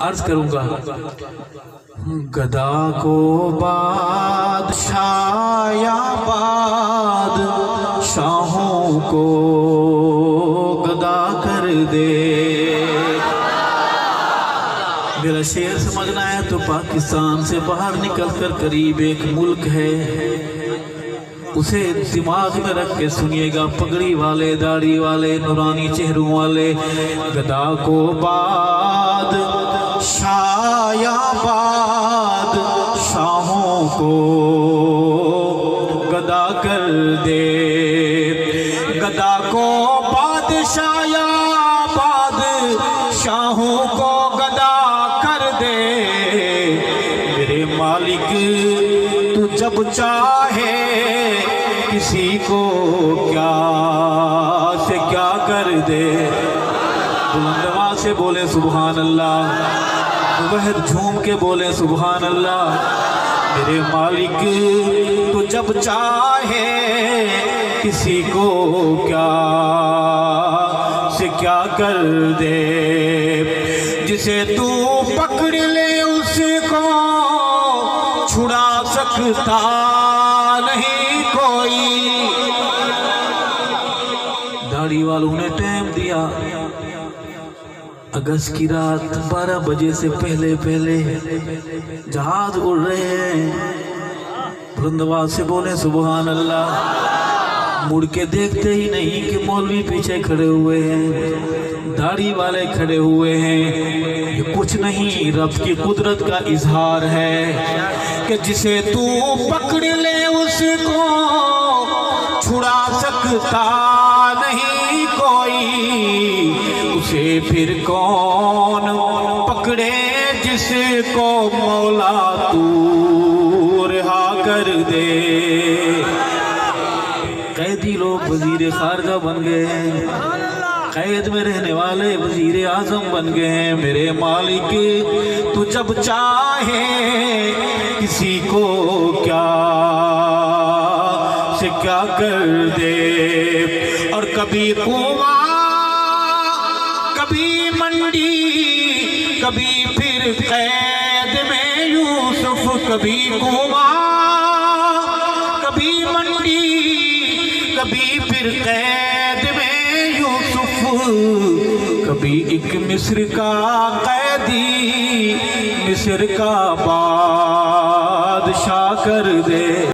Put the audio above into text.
عرض کروں گا گدا کو بادشاہ یا بادشاہوں کو گدا کر دے. میرا شعر سمجھنا ہے تو پاکستان سے باہر نکل کر قریب ایک ملک ہے، اسے دماغ میں رکھ کے سنیے گا. پگڑی والے، داڑھی والے، نورانی چہروں والے. گدا کو بادشاہ یا بادشاہوں کو گدا کر دے. گدا کو بادشاہ یا بادشاہوں کو گدا کر دے. میرے مالک تو جب چاہے کسی کو کیا سے کیا کر دے. بلند آواز سے بولے سبحان اللہ، وحد جھوم کے بولے سبحان اللہ. میرے مالک تو جب چاہے کسی کو کیا سے کیا کر دے. جسے تو پکڑ لے اس کو چھڑا سکتا نہیں کوئی. داڑھی والوں نے ٹائم دیا، اگست کی رات 12 بجے سے پہلے جہاز اڑ رہے ہیں. بلند آواز سے بولیں سبحان اللہ. مڑ کے دیکھتے ہی نہیں کہ مولوی پیچھے کھڑے ہوئے ہیں، داڑھی والے کھڑے ہوئے ہیں. یہ کچھ نہیں، رب کی قدرت کا اظہار ہے کہ جسے تو پکڑ لے اس کو چھڑا سکتا نہیں کوئی. اسے پھر کون پکڑے جس کو مولا تو رہا کر دے. قیدی لوگ وزیر خارجہ بن گئے ہیں، قید میں رہنے والے وزیر اعظم بن گئے ہیں. میرے مالک تو جب چاہے کسی کو کیا سے کیا کر دے. اور کبھی کنواں، کبھی منڈی، کبھی پھر قید میں یوسف. کبھی کنواں، کبھی منڈی، کبھی پھر قید میں یوسف. کبھی ایک مصر کا قیدی، مصر کا